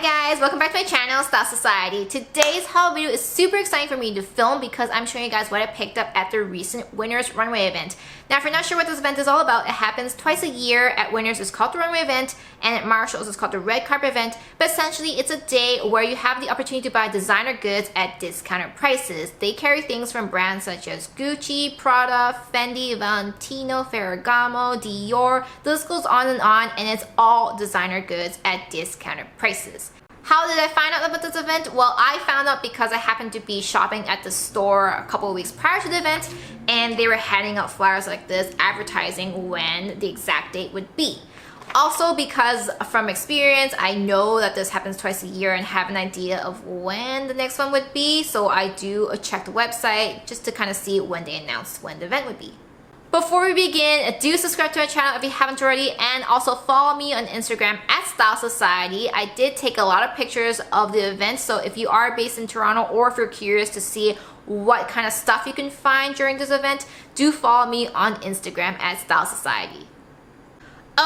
Hi guys, welcome back to my channel, StyleSueciety. Today's haul video is super exciting for me to film because I'm showing you guys what I picked up at the recent Winners Runway Event. Now if you're not sure what this event is all about, it happens twice a year. At Winners it's called the Runway Event and at Marshall's it's called the Red Carpet Event. But essentially it's a day where you have the opportunity to buy designer goods at discounted prices. They carry things from brands such as Gucci, Prada, Fendi, Valentino, Ferragamo, Dior. The list goes on and it's all designer goods at discounted prices. How did I find out about this event? Well, I found out because I happened to be shopping at the store a couple of weeks prior to the event and they were handing out flyers like this advertising when the exact date would be. Also because from experience, I know that this happens twice a year and have an idea of when the next one would be, so I do check the website just to kind of see when they announce when the event would be. Before we begin, do subscribe to my channel if you haven't already, and also follow me on Instagram at StyleSueciety. I did take a lot of pictures of the event, so if you are based in Toronto or if you're curious to see what kind of stuff you can find during this event, do follow me on Instagram at StyleSueciety.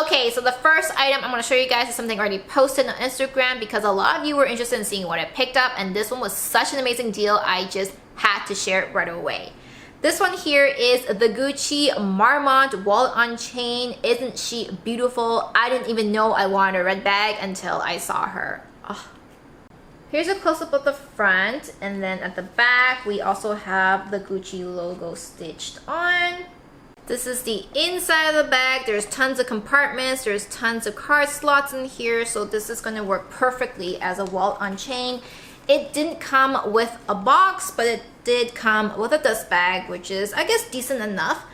Okay, so the first item I'm going to show you guys is something already posted on Instagram because a lot of you were interested in seeing what I picked up, and this one was such an amazing deal, I just had to share it right away. This one here is the Gucci Marmont wallet on chain. Isn't she beautiful? I didn't even know I wanted a red bag until I saw her. Oh. Here's a close-up of the front, and then at the back we also have the Gucci logo stitched on. This is the inside of the bag. There's tons of compartments, there's tons of card slots in here, so this is going to work perfectly as a wallet on chain. It didn't come with a box, but it did come with a dust bag, which is, I guess, decent enough.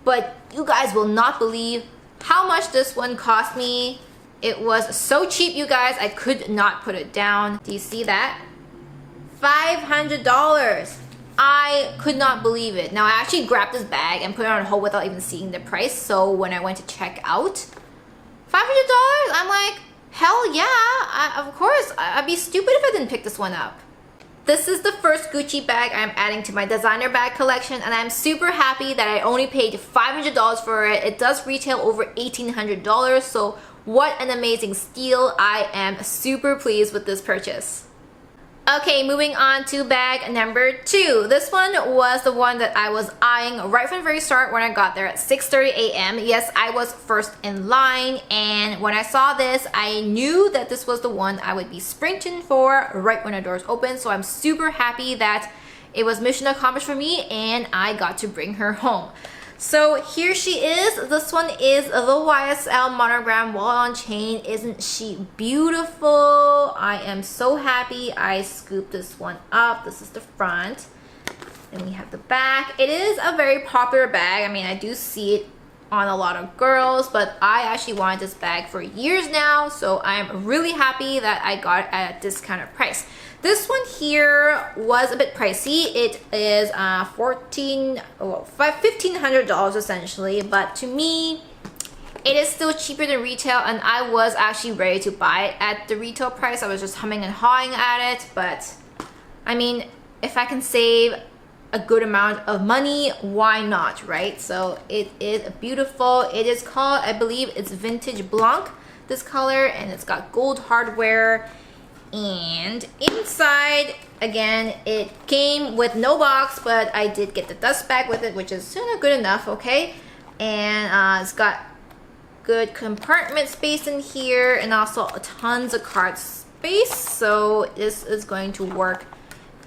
But you guys will not believe how much this one cost me. It was so cheap, you guys, I could not put it down. Do you see that? $500. I could not believe it. Now, I actually grabbed this bag and put it on hold without even seeing the price. So when I went to check out, $500, I'm like, hell yeah, of course. I'd be stupid if I didn't pick this one up. This is the first Gucci bag I'm adding to my designer bag collection, and I'm super happy that I only paid $500 for it. It does retail over $1,800, so what an amazing steal. I am super pleased with this purchase. Okay, moving on to bag number 2. This one was the one that I was eyeing right from the very start when I got there at 6:30 a.m. Yes, I was first in line, and when I saw this, I knew that this was the one I would be sprinting for right when the doors opened. So I'm super happy that it was mission accomplished for me and I got to bring her home. So here she is. This one is the YSL monogram wallet on chain. Isn't she beautiful? I am so happy I scooped this one up. This is the front. Then we have the back. It is a very popular bag. I mean, I do see it on a lot of girls, but I actually wanted this bag for years now, so I'm really happy that I got it at a discounted price. This one here was a bit pricey. It is $1,500 essentially, but to me, it is still cheaper than retail, and I was actually ready to buy it at the retail price. I was just humming and hawing at it, but I mean, if I can save a good amount of money, why not, right? So it is beautiful. It is called, I believe it's Vintage Blanc, this color, and it's got gold hardware. And inside, again, it came with no box, but I did get the dust bag with it, which is good enough, okay? And it's got good compartment space in here and also tons of card space. So this is going to work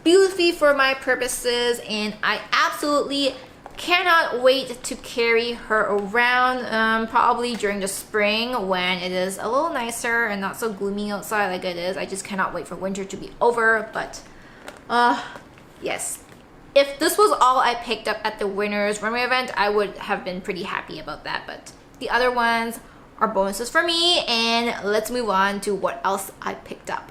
beautifully for my purposes, and I absolutely cannot wait to carry her around, probably during the spring when it is a little nicer and not so gloomy outside like it is. I just cannot wait for winter to be over, but yes. If this was all I picked up at the Winners Runway event, I would have been pretty happy about that, but the other ones are bonuses for me, and let's move on to what else I picked up.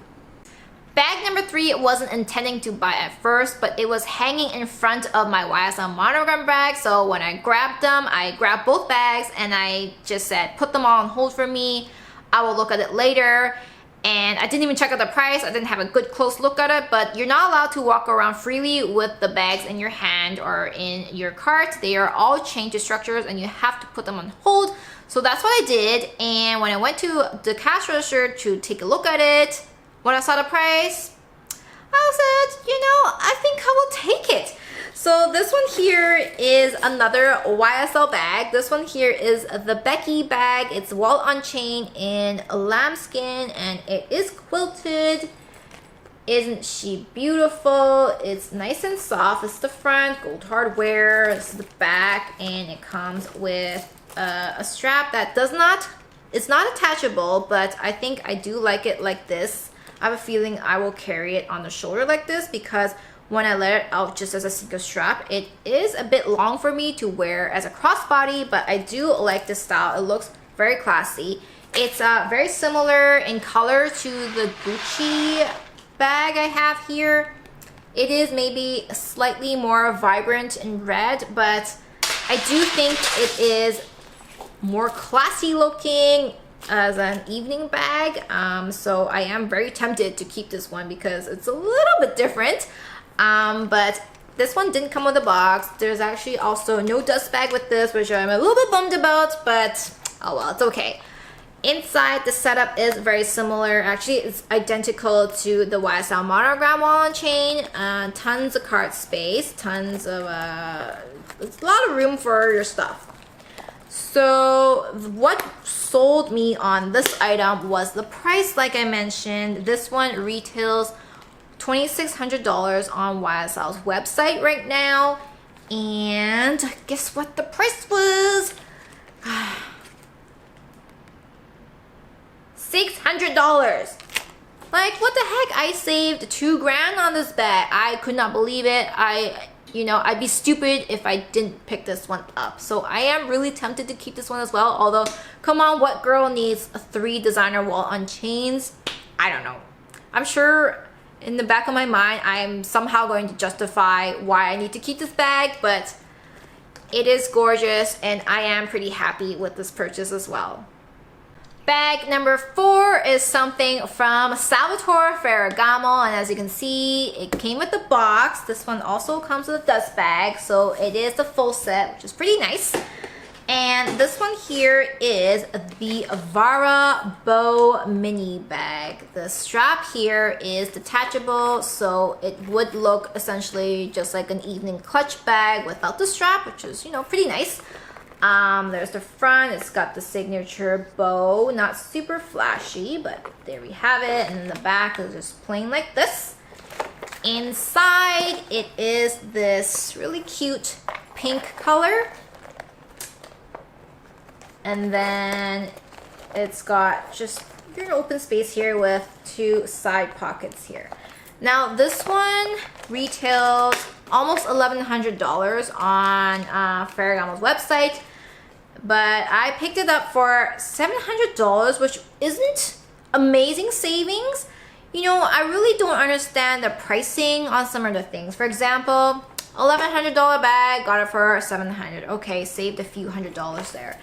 Bag number 3 wasn't intending to buy at first, but it was hanging in front of my YSL monogram bag. So when I grabbed them, I grabbed both bags and I just said, put them all on hold for me. I will look at it later. And I didn't even check out the price. I didn't have a good close look at it, but you're not allowed to walk around freely with the bags in your hand or in your cart. They are all chained to structures and you have to put them on hold. So that's what I did. And when I went to the cash register to take a look at it, When I saw the price, I said, you know, I think I will take it. So this one here is another YSL bag. This one here is the Becky bag. It's wall on chain in lambskin and it is quilted. Isn't she beautiful? It's nice and soft. It's the front, gold hardware. This is the back, and it comes with a strap that it's not attachable, but I think I do like it like this. I have a feeling I will carry it on the shoulder like this because when I let it out just as a single strap, it is a bit long for me to wear as a crossbody, but I do like this style. It looks very classy. It's very similar in color to the Gucci bag I have here. It is maybe slightly more vibrant in red, but I do think it is more classy looking as an evening bag. So I am very tempted to keep this one because it's a little bit different. But this one didn't come with a box. There's actually also no dust bag with this, which I'm a little bit bummed about, but oh well, it's okay. Inside, the setup is very similar. Actually, it's identical to the YSL monogram wall and chain. Tons of cart space, tons of it's a lot of room for your stuff. So what sold me on this item was the price. Like I mentioned, this one retails $2,600 on YSL's website right now, and guess what the price was? $600. Like, what the heck? I saved $2 grand on this bag. I could not believe it. I'd be stupid if I didn't pick this one up. So I am really tempted to keep this one as well. Although, come on, what girl needs 3 designer wall on chains? I don't know. I'm sure in the back of my mind, I am somehow going to justify why I need to keep this bag, but it is gorgeous and I am pretty happy with this purchase as well. Bag number 4 is something from Salvatore Ferragamo, and as you can see, it came with the box. This one also comes with a dust bag, so it is the full set, which is pretty nice. And this one here is the Evaru Bow Mini Bag. The strap here is detachable, so it would look essentially just like an evening clutch bag without the strap, which is, you know, pretty nice. There's the front. It's got the signature bow, not super flashy, but there we have it. And the back is just plain like this. Inside, it is this really cute pink color. And then it's got just your open space here with 2 side pockets here. Now this one retails almost $1,100 on Ferragamo's website, but I picked it up for $700, which isn't amazing savings. You know, I really don't understand the pricing on some of the things. For example, $1,100 bag, got it for $700. Okay, saved a few $100s there.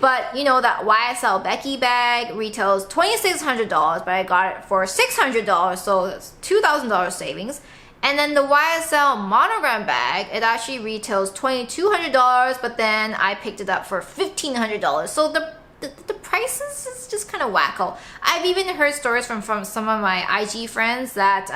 But you know, that YSL Becky bag retails $2,600, but I got it for $600, so that's $2,000 savings. And then the YSL monogram bag, it actually retails $2,200, but then I picked it up for $1,500. So the prices is just kind of wacko. I've even heard stories from some of my IG friends that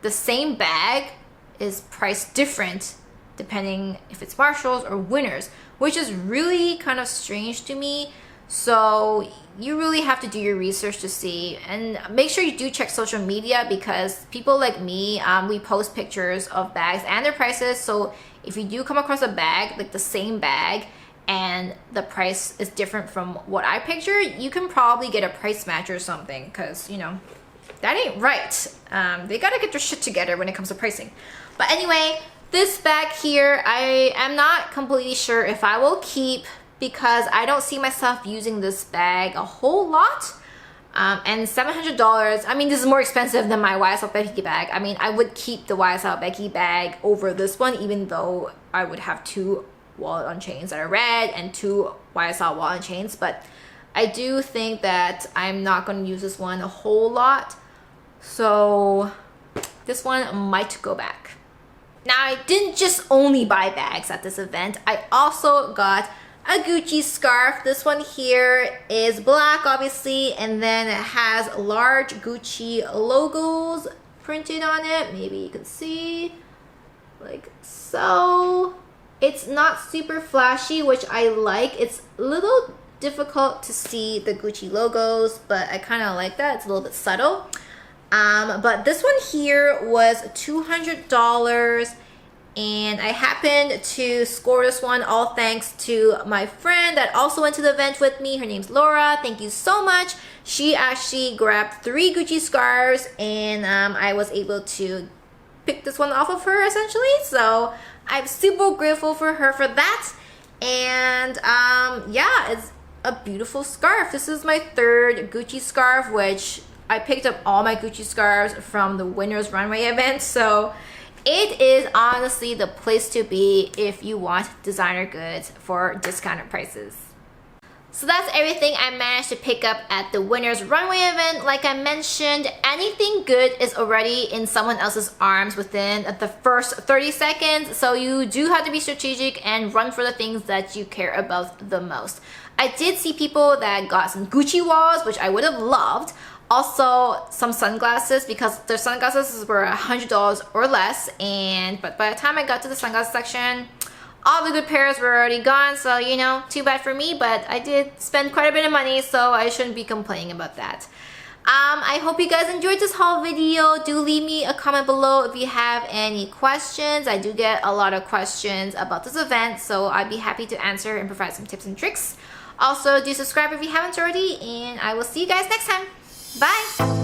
the same bag is priced different depending if it's Marshalls or Winners, which is really kind of strange to me. So you really have to do your research to see, and make sure you do check social media, because people like me, we post pictures of bags and their prices. So if you do come across a bag, like the same bag, and the price is different from what I picture, you can probably get a price match or something, because, you know, that ain't right. They gotta get their shit together when it comes to pricing. But anyway, this bag here, I am not completely sure if I will keep, because I don't see myself using this bag a whole lot. And $700, I mean, this is more expensive than my YSL Becky bag. I mean, I would keep the YSL Becky bag over this one, even though I would have 2 wallet on chains that are red and 2 YSL wallet on chains. But I do think that I'm not going to use this one a whole lot. So this one might go back. Now, I didn't just only buy bags at this event. I also got a Gucci scarf. This one here is black, obviously, and then it has large Gucci logos printed on it. Maybe you can see, like so. It's not super flashy, which I like. It's a little difficult to see the Gucci logos, but I kind of like that. It's a little bit subtle. But this one here was $200, and I happened to score this one all thanks to my friend that also went to the event with me. Her name's Laura. Thank you so much. She actually grabbed 3 Gucci scarves, and I was able to pick this one off of her essentially. So I'm super grateful for her for that. And yeah, it's a beautiful scarf. This is my 3rd Gucci scarf, which I picked up all my Gucci scarves from the Winners Runway event. So it is honestly the place to be if you want designer goods for discounted prices. So that's everything I managed to pick up at the Winners Runway event. Like I mentioned, anything good is already in someone else's arms within the first 30 seconds. So you do have to be strategic and run for the things that you care about the most. I did see people that got some Gucci walls, which I would have loved. Also, some sunglasses, because their sunglasses were $100 or less. But by the time I got to the sunglasses section, all the good pairs were already gone, so you know, too bad for me, but I did spend quite a bit of money, so I shouldn't be complaining about that. I hope you guys enjoyed this haul video. Do leave me a comment below if you have any questions. I do get a lot of questions about this event, so I'd be happy to answer and provide some tips and tricks. Also, do subscribe if you haven't already, and I will see you guys next time. Bye!